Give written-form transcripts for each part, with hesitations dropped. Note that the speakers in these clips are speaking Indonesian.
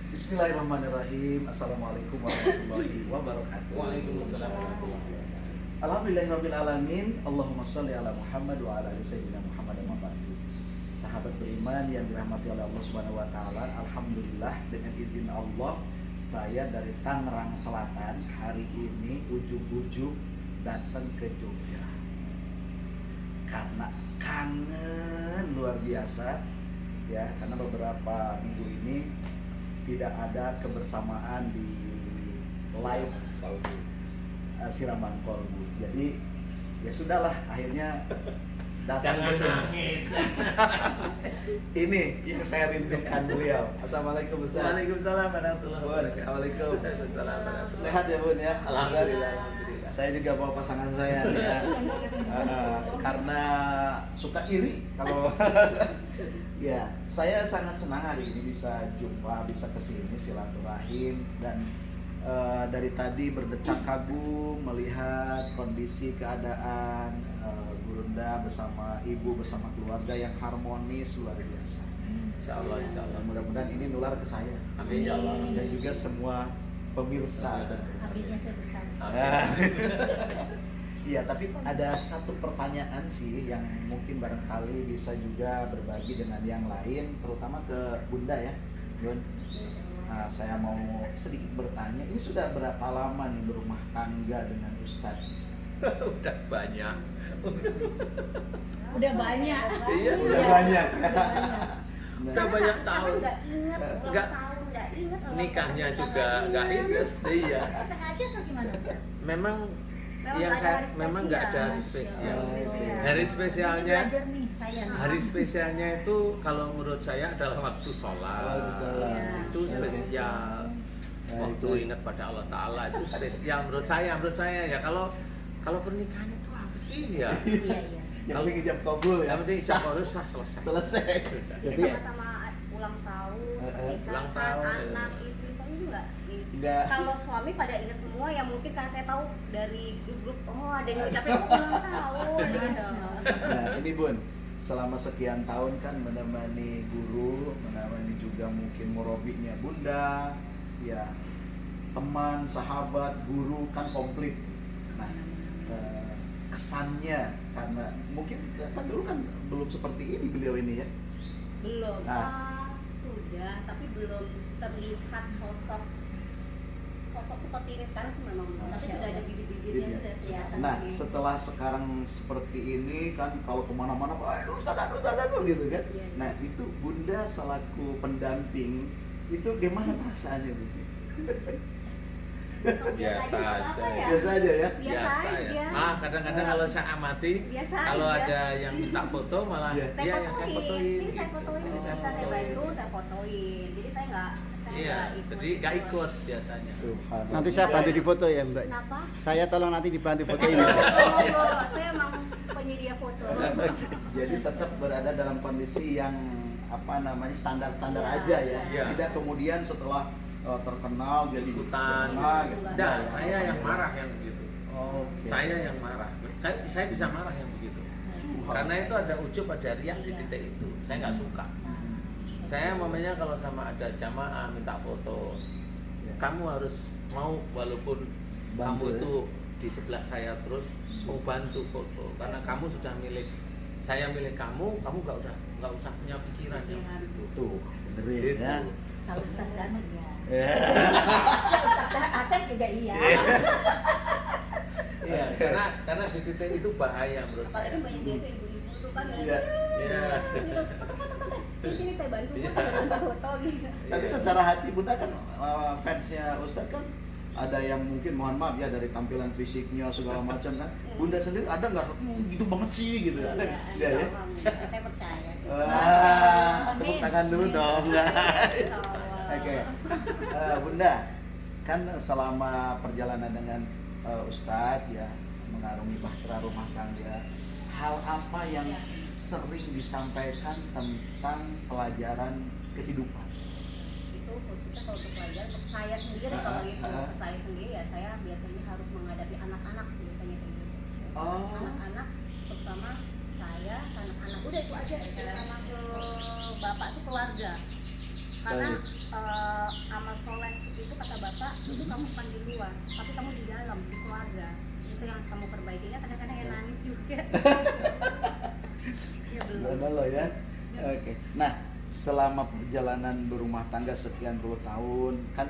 Bismillahirrahmanirrahim. Assalamualaikum warahmatullahi wabarakatuh. Waalaikumsalam warahmatullahi wabarakatuh. Alhamdulillahirabbil alamin. Allahumma shalli ala Muhammad wa ala ali sayyidina Muhammad wa ba'du. Sahabat beriman yang dirahmati oleh Allah Subhanahu wa taala, alhamdulillah dengan izin Allah saya dari Tangerang Selatan hari ini ujug-ujug datang ke Jogja. Karena kangen luar biasa ya, karena beberapa minggu ini tidak ada kebersamaan di live siraman kolbu. Jadi ya sudahlah, akhirnya datang ke sini. Ini yang saya rindukan beliau. Assalamualaikum Ustaz. Waalaikumsalam warahmatullahi wabarakatuh. Assalamualaikum. Waalaikumsalam. Sehat ya Bun ya? Alhamdulillah. Alhamdulillah. Saya juga bawa pasangan saya ya. Karena suka iri kalau ya, saya sangat senang hari ini bisa jumpa, bisa kesini silaturahim dan dari tadi berdecak kagum melihat kondisi keadaan Gurunda bersama ibu bersama keluarga yang harmonis luar biasa. Insyaallah, insyaallah. Mudah-mudahan ini nular ke saya. Amin ya Allah. Dan juga semua pemirsa. Abinya saya besar. Iya, tapi ada satu pertanyaan sih yang mungkin barangkali bisa juga berbagi dengan yang lain, terutama ke Bunda ya, Bun. Nah, saya mau sedikit bertanya, ini sudah berapa lama nih berumah tangga dengan Ustadz? Udah banyak. Udah banyak. Iya, Udah banyak. Udah banyak tahun. Nggak ingat ulang Nggak. tahun, nggak ingat ulang Nikahnya tahun, juga nggak ingat. Iya. Sengaja atau gimana Ustaz? Memang yang nggak ada saya hari memang nggak ada hari spesial. spesial. Oh, Hari Ini spesialnya, belajar nih saya. hari spesialnya itu kalau menurut saya adalah waktu sholat. Waktu sholat. Itu spesial. Waktu ingat pada Allah Taala itu spesial menurut saya ya. Kalau pernikahan itu apa sih ya? Iya, iya. Yang penting ijab kabul ya. Yang penting ijab kabul sah, selesai. Selesai. Jadi Jadi sama-sama ulang tahun, Ulang pernikahan, tahun, anak, istri, suami juga. Enggak. Kalau suami pada ingat semua ya, mungkin karena saya tahu dari grup-grup, oh ada yang ngucapin oh, ulang tahun gitu. Nah, ini Bun, selama sekian tahun kan menemani guru, menemani juga mungkin murabinya Bunda, ya teman, sahabat, guru kan komplit. Nah, kesannya karena mungkin kan dulu kan belum seperti ini beliau ini ya. Belum, Nah. sudah, tapi belum terlihat sosok seperti ini sekarang tuh memang, tapi sudah ada bibit-bibitnya Iya. sudah kelihatan. Nah, sih. setelah sekarang seperti ini kan kalau kemana-mana, Ustaz gitu kan. Iya. Nah, itu Bunda selaku pendamping itu gimana perasaannya Bu? Oh, Biasa nggak aja apa-apa ya. Biasa aja ya? Biasa aja. Kadang-kadang kalau saya amati, Biasa kalau aja. ada yang minta foto malah Iya. Saya dia yang saya fotoin. sini saya fotoin, Oh. bisa saya bantu, saya fotoin. Jadi saya nggak Iya, jadi nggak ikut biasanya. Subhanallah. Nanti saya bantu difoto ya Mbak. Kenapa? Saya tolong nanti dibantu fotoin. Saya emang penyedia foto. Jadi tetap berada dalam kondisi yang apa namanya standar-standar Iya. aja ya. Iya. Tidak kemudian setelah terkenal jadi Ikutan. gitu. Nah, saya yang marah yang begitu. Oke. Saya yang marah. Saya bisa marah yang begitu. Karena itu ada ujub, ada riak di titik itu. Saya nggak suka. Saya mamanya kalau sama ada jamaah minta foto, kamu harus mau walaupun Bantu, kamu ya? itu di sebelah saya terus mau bantu foto karena kamu sudah milik saya, milik kamu nggak usah punya pikiran yang itu. Tuh, benerin Gitu. ya. Kalau Ustaz Janur ya. Ya. Ustaz Asep juga iya. Iya, karena di titik itu bahaya menurut saya. Apalagi banyak biasa ibu-ibu tuh kan Iya. Iya. foto. Di sini saya bantu, Bu, Iya. saya bantu foto gitu. Tapi secara hati Bunda kan fansnya Ustadz kan ada yang mungkin mohon maaf ya dari tampilan fisiknya segala macam kan. Bunda sendiri ada nggak gitu banget sih gitu. Ada Iya, ya? saya percaya. Tepuk tangan dulu dong guys. Oke. Bunda, kan selama perjalanan dengan Ustadz ya mengarungi bahtera rumah tangga, hal apa yang sering disampaikan tentang pelajaran kehidupan? Itu khususnya kalau untuk pelajaran untuk saya sendiri, kalau itu untuk saya sendiri ya saya biasanya harus menghadapi anak-anak biasanya kayak gitu. Oh. Anak-anak terutama saya, anak-anak udah itu aja, sama ke bapak itu keluarga. Karena amal soleh itu kata bapak itu kamu bukan di luar, tapi kamu di dalam, di keluarga. Itu yang kamu perbaikinya, kadang-kadang yang nangis juga. Ya belum. Subhanallah ya. Oke. Nah, selama perjalanan berumah tangga sekian puluh tahun, kan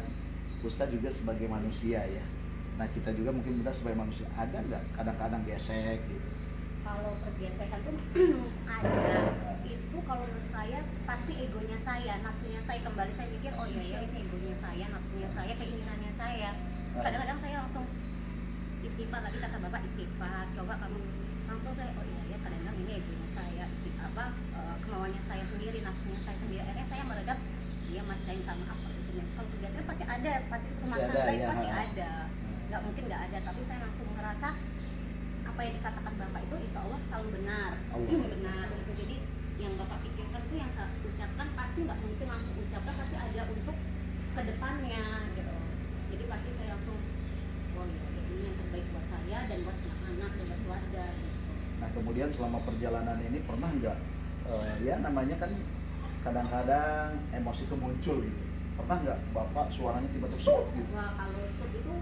Ustaz juga sebagai manusia ya. Nah, kita juga mungkin kita sebagai manusia, ada nggak kadang-kadang gesek gitu? Kalau pergesekan tuh ada. Itu kalau menurut saya pasti egonya saya, nafsunya saya kembali, saya mikir oh iya ya ini egonya saya, nafsunya saya, keinginannya saya. Terus kadang-kadang saya langsung istighfar, tadi kata bapak istighfar, coba kamu langsung saya oh iya ya kadang-kadang ini egonya saya, kemauannya saya sendiri, nafsunya saya sendiri. Akhirnya saya meredam, dia masih sayang sama apa itu. Kalau pergesekan pasti ada, pasti rumah Masih tangga ada, itu ya. pasti ada. Nggak mungkin nggak ada, tapi saya langsung merasa apa yang dikatakan bapak itu insya Allah selalu benar. Benar gitu. Jadi yang bapak pikirkan tuh yang saya ucapkan pasti nggak mungkin langsung ucapkan, pasti ada untuk kedepannya gitu. Jadi pasti saya langsung oh iya ini yang terbaik buat saya dan buat anak-anak dan buat keluarga gitu. Nah, kemudian selama perjalanan ini pernah nggak ya namanya kan kadang-kadang emosi itu muncul gitu. Pernah nggak bapak suaranya tiba-tiba sut gitu? Wah kalau itu tuh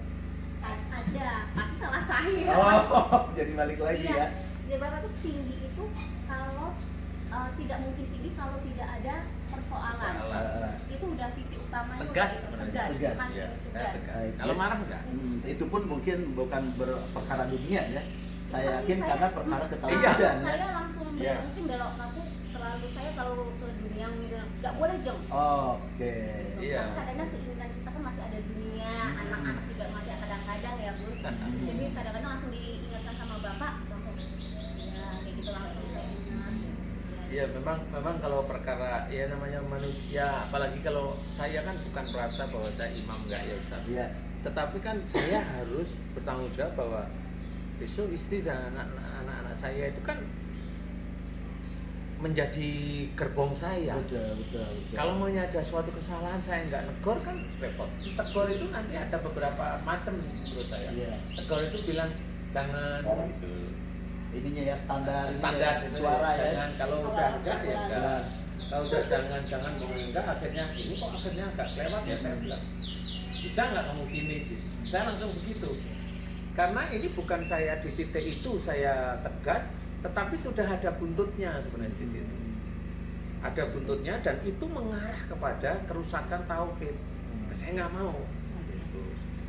ada, pasti salah saya. Oh, jadi balik lagi Iya. ya. Jadi bapak tuh tinggi itu kalau tidak mungkin tinggi kalau tidak ada persoalan. Itu udah titik utamanya. Tegas udah sebenarnya. Tegas. Pasti Iya, tegas. saya tegas. Baik. Kalau marah enggak? Itu pun mungkin bukan perkara dunia ya. Saya yakin Saya- karena perkara Iya. ketahuan ya. Saya langsung Iya. mungkin belok aku terlalu saya kalau ke dunia nggak boleh jeng. Oke. Iya. Tapi kadang-kadang keinginan kita kan masih ada dunia, anak-anak juga masih kadang-kadang ya Bu. Jadi kadang-kadang langsung diingatkan sama bapak, langsung ya kayak gitu langsung saya ingat. Iya, memang kalau perkara ya namanya manusia, apalagi kalau saya kan bukan merasa bahwa saya imam enggak ya Ustaz. Iya. Tetapi kan saya harus bertanggung jawab bahwa besok istri dan anak-anak saya itu kan menjadi gerbong saya. Betul. Kalau mau ada suatu kesalahan saya nggak negor kan repot. Tegur itu nanti ada beberapa macam menurut saya. Iya. Tegur itu bilang jangan gitu. Ininya ya standar Standar ini ya, gitu, suara ya. jangan, kalau udah enggak ya enggak. Iya. Kalau udah jangan mau enggak akhirnya ini kok akhirnya agak lewat ya saya bilang. Bisa nggak kamu gini? Gitu. Saya langsung begitu. Karena ini bukan saya di titik itu saya tegas, tetapi sudah ada buntutnya sebenarnya di situ. Ada buntutnya dan itu mengarah kepada kerusakan tauhid. Saya nggak mau. Gitu.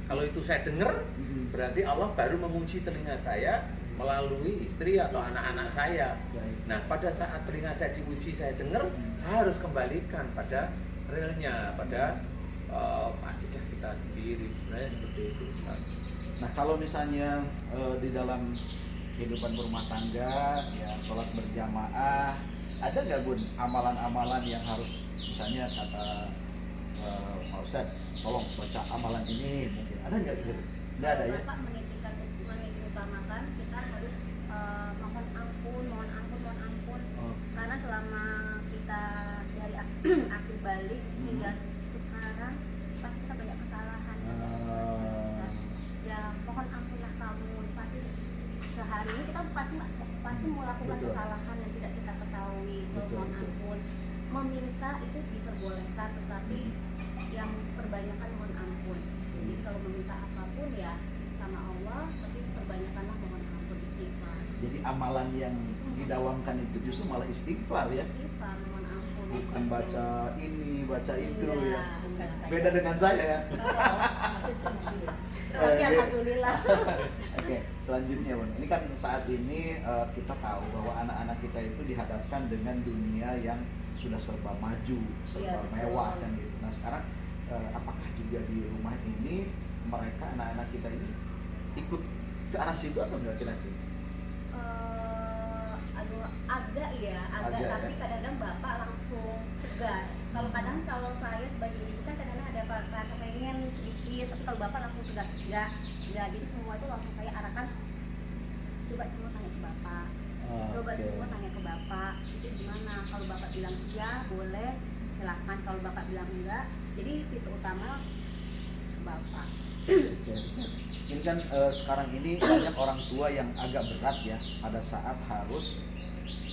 Kalau itu saya dengar, berarti Allah baru memuji telinga saya melalui istri atau anak-anak saya. Nah, pada saat telinga saya diuji, saya dengar, saya harus kembalikan pada realnya, pada akidah kita sendiri. Sebenarnya seperti itu, Ustaz. Nah, kalau misalnya di dalam kehidupan berumah tangga, ya sholat berjamaah, ada nggak Bun amalan-amalan yang harus misalnya kata Pak Ustadz, tolong baca amalan ini, mungkin ada nggak gitu? Nggak ada ya? Bapak menitipkan kita harus mohon ampun. Oh. Karena selama kita dari akhir balik hingga sekarang pasti kita banyak kesalahan. Dan ya mohon ampunlah kamu, pasti sehari ini kita pasti melakukan Betul. kesalahan yang tidak kita ketahui. So, Betul, mohon betul. ampun. Meminta itu diperbolehkan, tetapi yang perbanyakan mohon ampun. Jadi kalau meminta apapun ya sama Allah, tapi perbanyakanlah mohon ampun, istighfar. Jadi amalan yang didawamkan itu justru malah istighfar ya, Istighfar, mohon ampun. bukan baca ini, baca itu Iya, ya. bukan. Beda dengan saya ya. Oke, alhamdulillah. Oke, selanjutnya Bun. Ini kan saat ini kita tahu bahwa anak-anak kita itu dihadapkan dengan dunia yang sudah serba maju, serba Iya, betul. mewah kan gitu. Nah sekarang apakah juga di rumah ini mereka anak-anak kita ini ikut ke arah situ atau enggak kira-kira? Aduh, agak ya, Agak, tapi ya. kadang-kadang bapak langsung tegas. Kalau kadang kalau saya sebagai ibu kan kadang-kadang ada rasa pengen sedikit, tapi kalau bapak langsung tegas enggak. Jadi semua itu langsung saya arahkan, coba semua tanya ke bapak. gimana. Kalau bapak bilang iya boleh, silahkan. Kalau bapak bilang enggak, jadi titik utama bapak. Oke, Ustaz. Ini kan sekarang ini banyak orang tua yang agak berat ya pada saat harus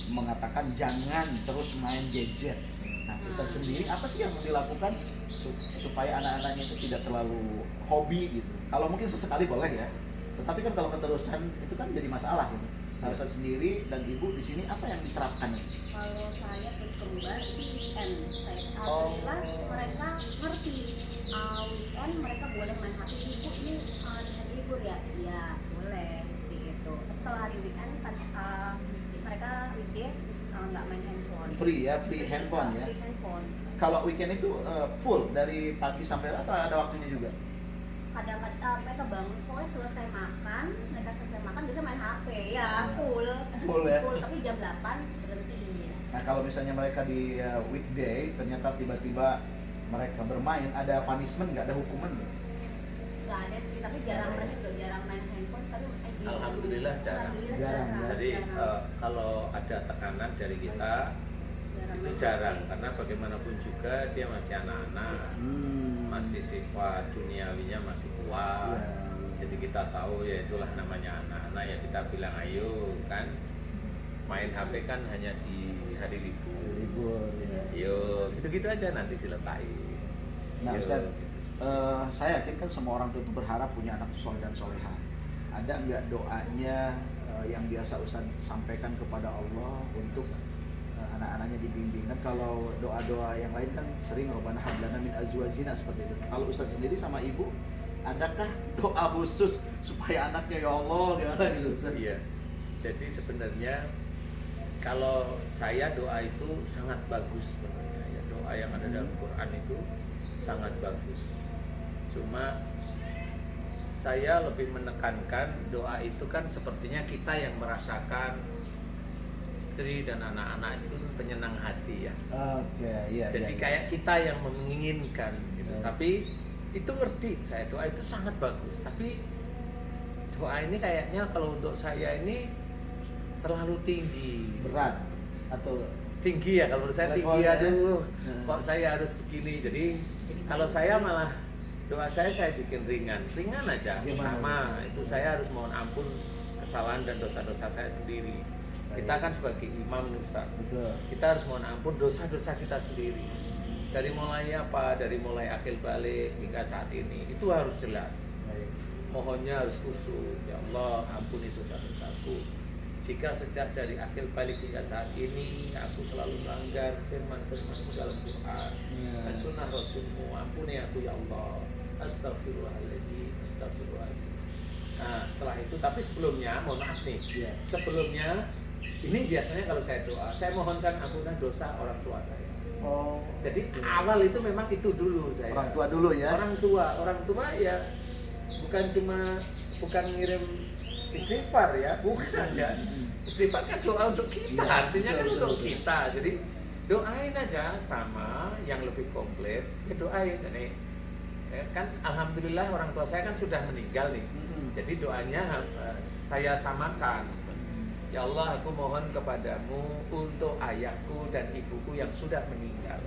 mengatakan jangan terus main gadget. Nah, Ustaz sendiri apa sih yang dilakukan supaya anak-anaknya itu tidak terlalu hobi gitu? Kalau mungkin sesekali boleh ya, tetapi kan kalau keterusan itu kan jadi masalah gitu. Nah, Ustaz sendiri dan ibu di sini apa yang diterapkan? Kalau saya ke kembar weekend, saya alhamdulillah mereka ngerti. Weekend mereka boleh main HP. Ibu ini hari libur ya? Iya boleh gitu. Tapi kalau hari weekend kan mereka weekday nggak main handphone. Free ya, free handphone ya. Free handphone. Kalau weekend itu full dari pagi sampai atau ada waktunya juga? Kadang-kadang mereka bangun pokoknya selesai makan, bisa main HP ya full. Full ya. Full, tapi jam 8 berhenti. Nah, kalau misalnya mereka di weekday ternyata tiba-tiba mereka bermain, ada punishment nggak, ada hukuman nggak? Nggak ada sih, tapi jarang main handphone. Tapi Alhamdulillah jarang. Jarang, ya. Jadi kalau ada tekanan dari kita itu jarang, karena bagaimanapun juga dia masih anak-anak, masih sifat duniawinya masih kuat. Iya. Jadi kita tahu ya itulah namanya anak-anak, ya kita bilang ayo kan main HP kan hanya di hari libur. Ya. Yo gitu-gitu aja nanti diletakkan. Nah, Yo. Ustaz, saya yakin kan semua orang tua itu berharap punya anak soleh dan soleha. Ada nggak doanya yang biasa Ustaz sampaikan kepada Allah untuk anak-anaknya dibimbing? Kan kalau doa-doa yang lain kan sering Rabbana hab lana min azwajina seperti itu. Kalau Ustaz sendiri sama ibu, adakah doa khusus supaya anaknya ya Allah gimana gitu Ustaz? Iya. Jadi sebenarnya kalau saya doa itu sangat bagus sebenarnya ya, doa yang ada dalam Quran itu sangat bagus. Cuma saya lebih menekankan doa itu kan sepertinya kita yang merasakan, istri dan anak-anak itu penyenang hati ya. Oke, iya. Jadi iya, kayak kita yang menginginkan gitu. Iya. Tapi itu ngerti saya, doa itu sangat bagus. Tapi doa ini kayaknya kalau untuk saya ini terlalu tinggi. berat atau Tinggi ya, kalau menurut saya tinggi, levelnya. aduh Nah. kok saya harus begini. Jadi kalau saya malah doa saya bikin ringan aja. Gimana? Sama itu saya harus mohon ampun kesalahan dan dosa-dosa saya sendiri. Kita kan sebagai imam nih, Ustaz, betul. kita harus mohon ampun dosa-dosa kita sendiri. Dari mulai apa? Dari mulai akil balik hingga saat ini itu harus jelas. Baik. Mohonnya harus khusyuk. Ya Allah, ampuni dosa-dosaku. Jika sejak dari akil balik hingga saat ini aku selalu melanggar firman-firman-Mu dalam Quran dan sunnah Rasulmu, ampuni aku ya Allah. Astagfirullahaladzim, astagfirullahaladzim. Nah, setelah itu, tapi sebelumnya, mohon maaf nih, Iya. sebelumnya ini biasanya kalau saya doa, saya mohonkan ampunan dosa orang tua saya. Oh. Jadi awal itu memang itu dulu saya. Orang tua dulu ya. Orang tua ya bukan ngirim istighfar ya, bukan ya. Istighfar kan doa untuk kita, Iya, artinya kan betul, untuk betul. kita. Jadi doain aja sama yang lebih komplit, ya doain. Jadi kan alhamdulillah orang tua saya kan sudah meninggal nih. Jadi doanya saya samakan. Ya Allah, aku mohon kepadamu untuk ayahku dan ibuku yang sudah meninggal.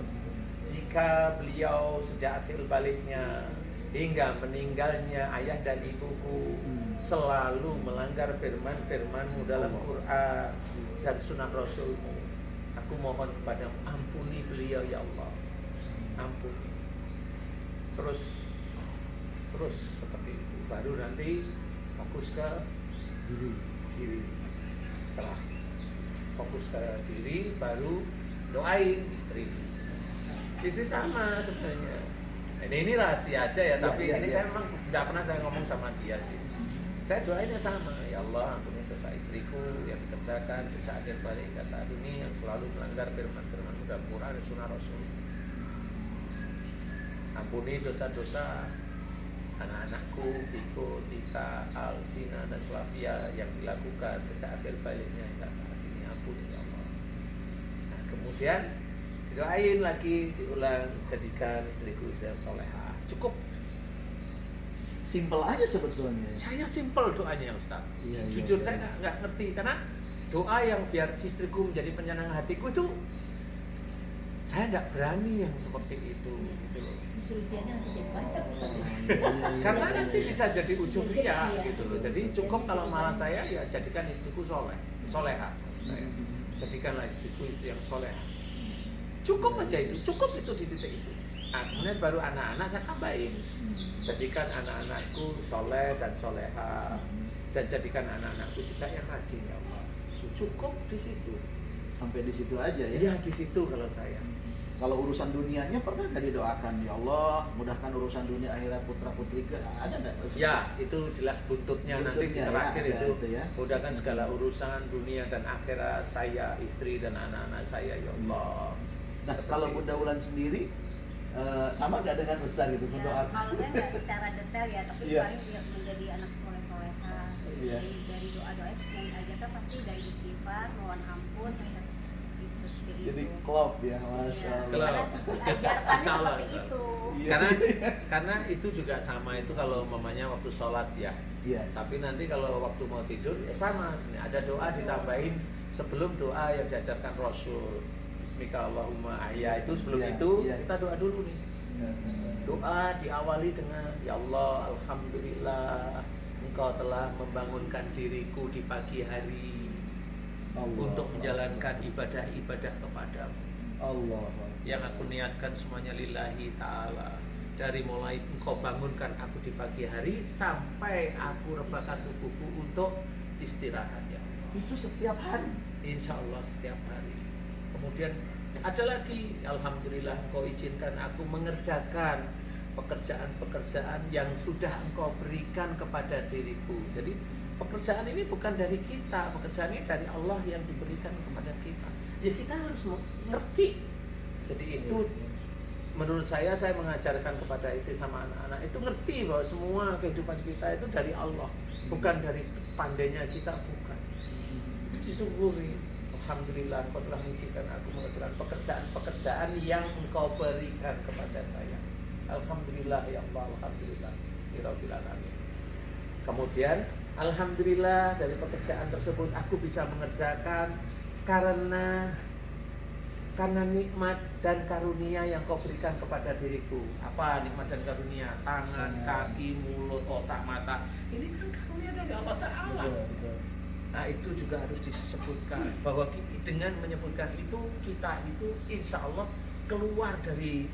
Jika beliau sejak akil baliknya hingga meninggalnya ayah dan ibuku selalu melanggar firman-firman-Mu dalam Quran dan sunnah Rasul-Mu, aku mohon kepadamu, ampuni beliau ya Allah, ampuni. Terus seperti itu, baru nanti fokus ke diri. Setelah fokus ke diri, baru doain istri sama sebenarnya. Ini rahasia aja ya, tapi Iya, ini iya. saya memang tidak pernah saya ngomong sama dia sih. Saya doainnya sama, ya Allah ampuni dosa istriku yang dikerjakan sejak akhir balik hingga saat ini, yang selalu melanggar firman-firman-Mu dalam Quran dan sunnah Rasul. Ampuni dosa-dosa anak-anakku, Viko, Tita, Alsina, dan Slavia yang dilakukan sejak akhir baliknya hingga saat ini. Ampuni ya Allah. Nah, kemudian didoain lagi, diulang, jadikan istriku istri yang solehah. Cukup. Simple aja sebetulnya. Saya simpel doanya Ustaz. Iya, Jujur iya, saya iya. nggak ngerti, karena doa yang biar istriku menjadi penyenang hatiku itu saya tidak berani yang seperti itu gitu loh. Ujiannya nanti jadi banyak. Karena nanti bisa jadi ujub ria Iya. gitu loh. Jadi cukup kalau malah saya ya jadikan istriku soleha. Jadikanlah istriku istri yang soleha. Cukup aja itu, cukup itu di titik itu. Nah, kemudian baru anak-anak saya tambahin. Jadikan anak-anakku soleh dan soleha, dan jadikan anak-anakku juga yang rajin ya Allah. Cukup di situ. Sampai di situ aja ya. Ya di situ kalau saya. Kalau urusan dunianya pernah nggak didoakan, ya Allah mudahkan urusan dunia akhirat putra putri ke, ada nggak? Ya, itu jelas buntutnya nanti di Buntutnya, terakhir ya, itu. ada ya. Mudahkan segala urusan dunia dan akhirat saya, istri dan anak-anak saya ya Allah. Nah, Seperti kalau itu. Bunda Wulan sendiri sama nggak dengan Ustaz gitu Ya, mendoakan? kalau saya nggak secara detail ya, tapi Iya. paling dia menjadi anak soleh-soleha. Iya. Dari doa-doa yang diajarkan pasti dari istighfar, mohon ampun, gitu. Jadi klop ya, masya Iya, Allah. Klop. karena diajarkan Insya Allah, seperti insya itu. Iya. Karena itu juga sama itu kalau mamanya waktu sholat ya. Iya. Tapi nanti kalau waktu mau tidur ya sama sebenarnya. Ada doa ditambahin sebelum doa yang diajarkan Rasul. Bismika Allahumma ahya itu sebelum Iya, itu iya. kita doa dulu nih. Doa diawali dengan ya Allah alhamdulillah Engkau telah membangunkan diriku di pagi hari Allah. untuk menjalankan ibadah-ibadah kepadamu. Allah. Yang aku niatkan semuanya lillahi ta'ala. Dari mulai engkau bangunkan aku di pagi hari sampai aku rebahkan tubuhku untuk istirahat ya Allah. Itu setiap hari. Insya Allah setiap hari. Kemudian ada lagi, alhamdulillah engkau izinkan aku mengerjakan pekerjaan-pekerjaan yang sudah engkau berikan kepada diriku. Jadi pekerjaan ini bukan dari kita, pekerjaan ini dari Allah yang diberikan kepada kita. Ya kita harus mengerti. Jadi itu menurut saya mengajarkan kepada istri sama anak-anak itu ngerti bahwa semua kehidupan kita itu dari Allah, bukan dari pandainya kita, bukan. Itu disyukuri. Alhamdulillah engkau telah mengizinkan aku mengerjakan pekerjaan-pekerjaan yang engkau berikan kepada saya. Alhamdulillah ya Allah, alhamdulillah rabbil alamin. Kemudian alhamdulillah dari pekerjaan tersebut aku bisa mengerjakan karena nikmat dan karunia yang kau berikan kepada diriku. Apa nikmat dan karunia? Tangan, kaki, mulut, otak, mata. Ini kan karunia dari Allah Ta'ala. Nah itu juga harus disebutkan bahwa dengan menyebutkan itu kita itu insya Allah keluar dari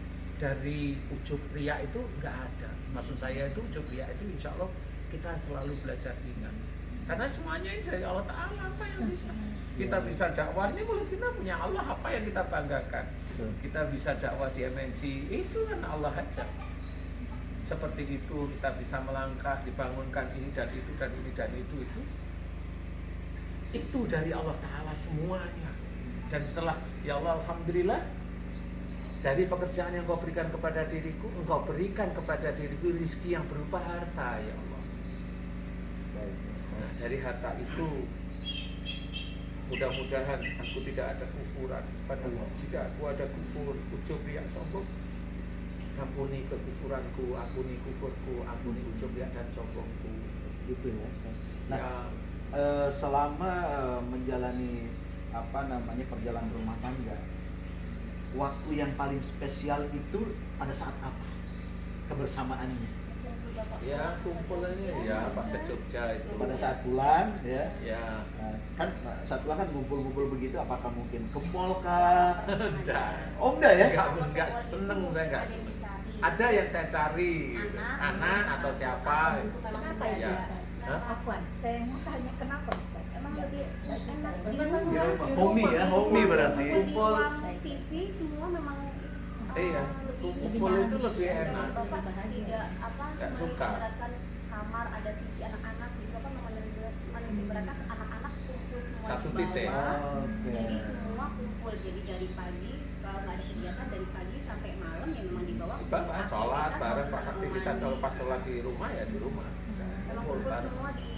ujub riya itu nggak ada. Maksud saya itu ujub riya itu insya Allah kita selalu belajar ingat. Karena semuanya ini dari Allah Ta'ala. Apa yang bisa kita bisa dakwah ini kalau kita punya Allah, apa yang kita banggakan? Kita bisa dakwah di MNC itu kan Allah aja. Seperti itu kita bisa melangkah, dibangunkan ini dan itu dan ini dan itu dari Allah Ta'ala semuanya. Dan setelah ya Allah alhamdulillah dari pekerjaan yang kau berikan kepada diriku, engkau berikan kepada diriku rezeki yang berupa harta ya Allah. Nah, dari harta itu mudah-mudahan aku tidak ada kufuran padamu. Jika aku ada kufur, ujub riya, sombong, ampuni kekufuranku, ampuni kufurku, ampuni ujub riya dan sombongku. Gitu ya. Nah, Ya, selama menjalani perjalanan rumah tangga, waktu yang paling spesial itu pada saat apa kebersamaannya? ya kumpulnya ya pas ke Jogja itu. Pada saat pulang ya. Ya, Kan saat pulang kan ngumpul-ngumpul begitu, apakah mungkin ke mall kah? enggak. Oh enggak ya? Enggak seneng, saya enggak seneng. Ada yang saya cari, anak atau siapa. Kenapa Ya. itu Ustaz? Hah? Afwan, saya mau tanya kenapa Ustaz? Emang lebih enak di di rumah? Di rumah. Homey ya, homey berarti. Di Kumpul. ruang TV semua memang Iya, kumpul itu lebih enak. Bapak tidak Nggak suka. mengibaratkan kamar ada TV anak-anak gitu apa mengibaratkan anak-anak kumpul semua Satu di titik. bawah. Oke. Jadi semua kumpul, jadi dari pagi kalau nggak ada kegiatan dari pagi sampai malam ya memang di bawah. Bapak sholat bareng pas sama aktivitas, mandi. kalau pas sholat di rumah ya di rumah. Memang Kumpul kumpul bareng semua di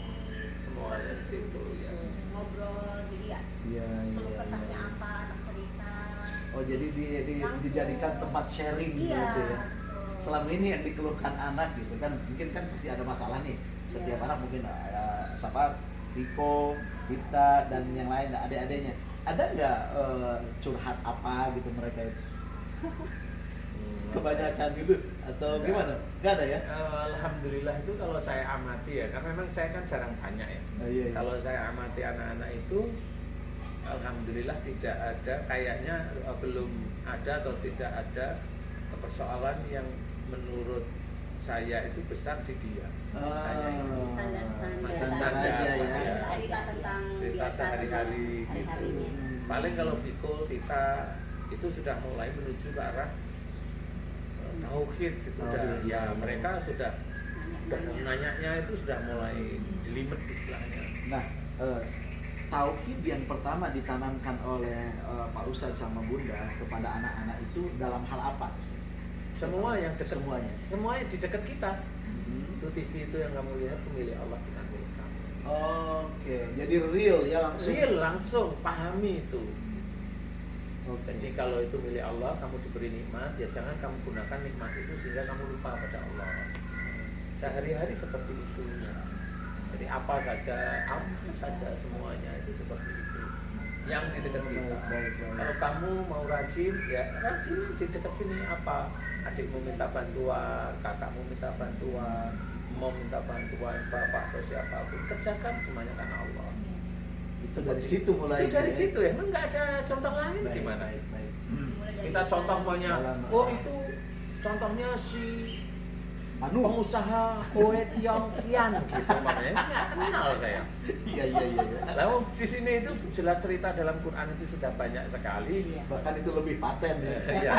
semua di situ ya. ngobrol, jadi ya Iya, keluh kesahnya apa, anak cerita. Oh jadi dijadikan tempat sharing Iya. gitu ya. betul. Selama ini yang dikeluhkan anak gitu kan, mungkin kan pasti ada masalah nih. Setiap Iya. anak mungkin siapa Viko kita dan yang lain, adik-adiknya. Ada nggak curhat apa gitu mereka itu? Kebanyakan gitu atau Enggak. gimana? Nggak ada ya? Alhamdulillah itu kalau saya amati ya, karena memang saya kan jarang tanya ya. Iya. Kalau saya amati anak-anak itu, alhamdulillah tidak ada, kayaknya belum ada atau tidak ada persoalan yang menurut saya itu besar di dia. Kayaknya itu. Standar aja ya. cerita tentang Cerita biasa sehari-hari gitu. hari-harinya. Paling kalau fikul kita itu sudah mulai menuju ke arah tauhid gitu. Tauhid. Ya mereka sudah nanya-nya itu sudah mulai jelimet istilahnya. Nah, tauhid yang pertama ditanamkan oleh Pak Ustadz sama Bunda kepada anak-anak itu dalam hal apa, Ustadz? Semua yang dekat, Semuanya. semuanya di dekat kita. Itu TV itu yang kamu lihat itu milik Allah, bukan milik kamu. Oke, jadi real ya langsung. Real, langsung pahami itu. Oke. Jadi kalau itu milik Allah, kamu diberi nikmat, ya jangan kamu gunakan nikmat itu sehingga kamu lupa pada Allah. Sehari-hari seperti itu. Jadi apa saja semuanya itu seperti itu. Yang di dekat kita. Baik. Kalau kamu mau rajin, ya rajin di dekat sini apa? Adikmu minta bantuan, kakakmu minta bantuan, mau minta bantuan, bapak atau siapapun, kerjakan semuanya karena Allah. Itu dari situ mulai. Itu dari situ ya, memang nggak ada contoh lain Baik, gimana? baik. Kita contoh maunya, Dalam- oh itu contohnya si Anu. pengusaha kue tiang kian gitu makanya nggak kenal saya. Iya. Lalu di sini itu jelas cerita dalam Quran itu sudah banyak sekali. Iya. Bahkan itu lebih paten ya. Iya.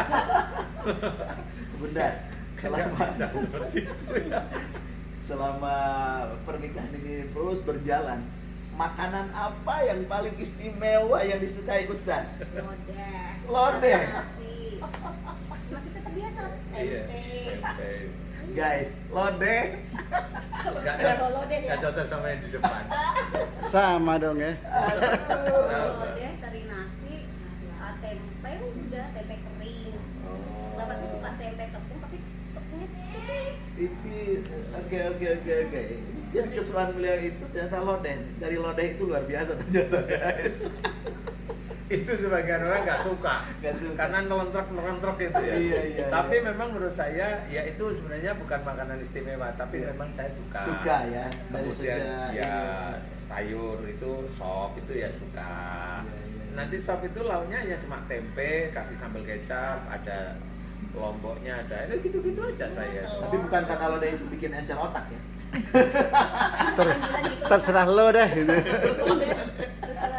Bunda, Nggak selama bisa seperti itu ya. selama pernikahan ini terus berjalan, makanan apa yang paling istimewa yang disukai Ustaz? Lodeh. Nasi. Masih tetap biasa. Iya. Tempe. Tempe. Guys, lodeh. Nggak Saya cocok- lodeh ya. nggak cocok sama yang di depan. Sama dong ya. Lodeh, teri nasi, tempe udah, tempe kering. Bapaknya suka tempe tepung tapi tepungnya tipis. Tipis. Oke. Jadi kesukaan beliau itu ternyata lodeh. Dari lodeh itu luar biasa ternyata, guys. Itu sebagian orang nggak suka. Nggak suka. Karena nelentrok itu ya. Iya. Tapi memang menurut saya ya itu sebenarnya bukan makanan istimewa, tapi Iya. memang saya suka. Suka ya. Dari Kemudian segi ya sayur itu sop itu ya suka. Iya. Nanti sop itu lauknya ya cuma tempe, kasih sambal kecap, ada lomboknya ada. Itu gitu-gitu aja saya. Tapi bukan karena lodeh itu bikin encer otak ya. Terserah lo deh gitu.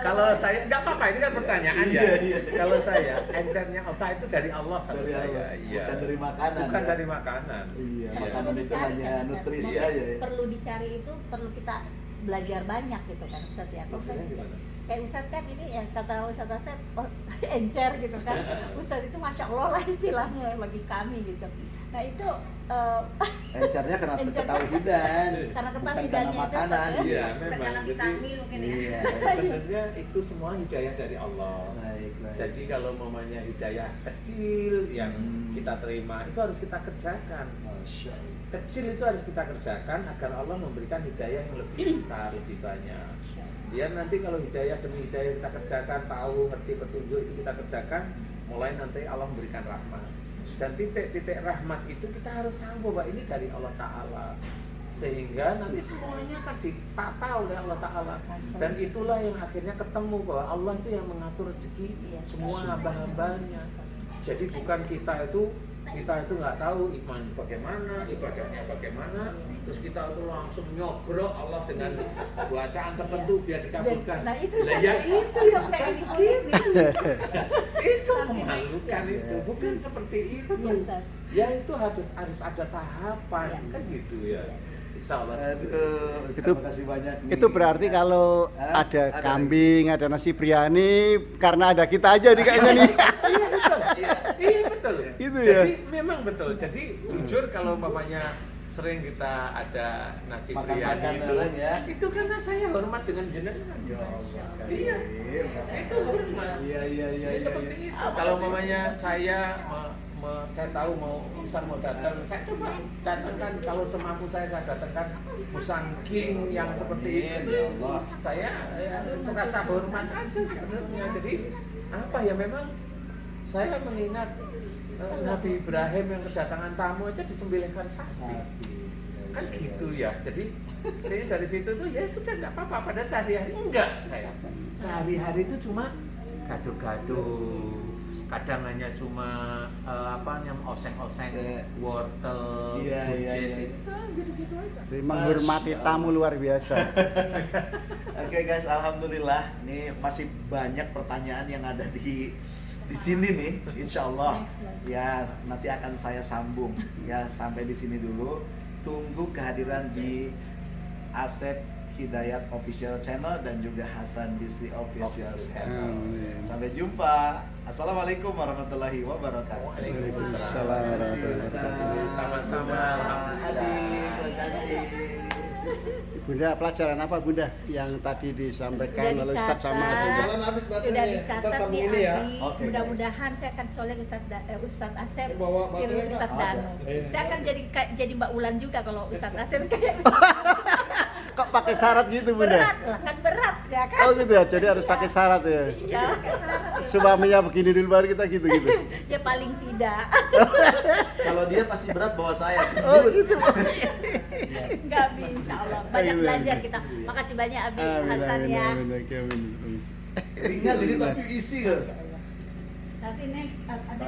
Kalau saya nggak apa-apa, ini kan pertanyaan ya. Iya. Kalau saya encernya otak itu dari Allah kalau Dari saya. Allah. Iya. Bukan dari makanan. Bukan ya? dari makanan. Iya, Iya. makanan itu hanya nutrisi Maksudnya aja ya. Perlu dicari itu, perlu kita belajar banyak gitu kan Ustaz ya. Maksudnya gimana? Kayak Ustaz kan ini yang kata Ustaz Asep, oh, encer gitu kan. Ustaz itu Masya Allah lah istilahnya bagi kami gitu. Nah itu Encernya karena Encernya- ketauhidan. Karena Bukan ketauhidannya karena itu, makanan. Pak, ya. Iya, Bukan memang. karena Jadi vitamin mungkin ya. Iya. sebenarnya itu semua hidayah dari Allah. Baik. Jadi kalau mamanya hidayah kecil yang kita terima itu harus kita kerjakan. Masya Allah. Kecil itu harus kita kerjakan agar Allah memberikan hidayah yang lebih besar, lebih banyak. Biar nanti kalau hidayah demi hidayah kita kerjakan, tahu, ngerti petunjuk itu kita kerjakan, mulai nanti Allah memberikan rahmat. Dan titik-titik rahmat itu kita harus tahu bahwa ini dari Allah Ta'ala. Sehingga nanti semuanya akan ditata oleh Allah Ta'ala. Dan itulah yang akhirnya ketemu bahwa Allah itu yang mengatur rezeki Iya. semua hamba-hambanya. Jadi bukan kita itu nggak tahu iman bagaimana, ibadahnya bagaimana, terus kita itu langsung nyogrok Allah dengan bacaan tertentu biar dikabulkan. Nah, itu Lah saya- ya itu yang kayak gini. Itu memalukan Iya. itu, bukan seperti itu. Iya, Ustaz. Ya itu harus ada tahapan Iya. kan gitu ya. Insya Allah. Aduh, Ustaz, Itu- terima kasih banyak nih. Itu berarti Ya. kalau Hah? ada Ada kambing, ada nasi biryani, karena ada kita aja nih kayaknya nih. Iya betul. Iya betul. Itu ya. Jadi memang betul. Jadi jujur kalau mamanya sering kita ada nasi Makan-makan biryani orang ya. itu karena saya hormat dengan jenengan. Ya Allah. Iya. Karim. Itu hormat. Iya. Jadi seperti itu. Kalau mamanya saya saya tahu mau Ustaz mau datang, saya coba datangkan, kalau semampu saya datangkan musangking yang seperti Amin, itu. ya Allah. Saya serasa hormat aja sebenarnya. Jadi apa ya, memang saya mengingat Nabi Ibrahim yang kedatangan tamu aja disembelihkan sapi. Kan gitu ya. Jadi saya dari situ tuh ya sudah nggak apa-apa. Pada sehari-hari enggak saya. Sehari-hari itu cuma gado-gado. Kadang hanya cuma oseng-oseng wortel, Iya, buncis iya. itu. Gitu-gitu aja. Jadi menghormati Masya tamu luar biasa. Oke guys, alhamdulillah. Nih masih banyak pertanyaan yang ada di sini nih, insya Allah. Ya nanti akan saya sambung. Ya sampai di sini dulu. Tunggu kehadiran di Asep Hidayat Official Channel dan juga Hasan Bisri Official Channel. Amin. Sampai jumpa. Assalamualaikum warahmatullahi wabarakatuh. Waalaikumsalam. Terima kasih Ustaz. Sama-sama. Adi, terima kasih. Bunda, pelajaran apa Bunda yang tadi disampaikan Sudah oleh Ustadz sama dicatat. Bunda? Jalan habis Sudah baterainya. Kita dicatat di sambung ini ya. Adi. Oke, Mudah-mudahan saya akan colek Ustadz Asep, Bawa tiru baterai, Ustadz Pak? Danu. Ada. Saya akan jadi Mbak Ulan juga kalau Ustadz Asep kayak Ustadz. Kok pakai syarat gitu Bunda? Berat lah, kan berat ya kan. Oh gitu ya, jadi harus pakai syarat ya. Iya. Suaminya begini dulu baru kita gitu-gitu. Ya paling tidak. Kalau dia pasti berat bawa saya. Oh gitu. Enggak, insya Allah. Banyak Amin. belajar kita. Makasih banyak Abi Amin, Hasan amin, ya. amin, oke, amin. Ringan ini tapi isi loh. Nanti next ada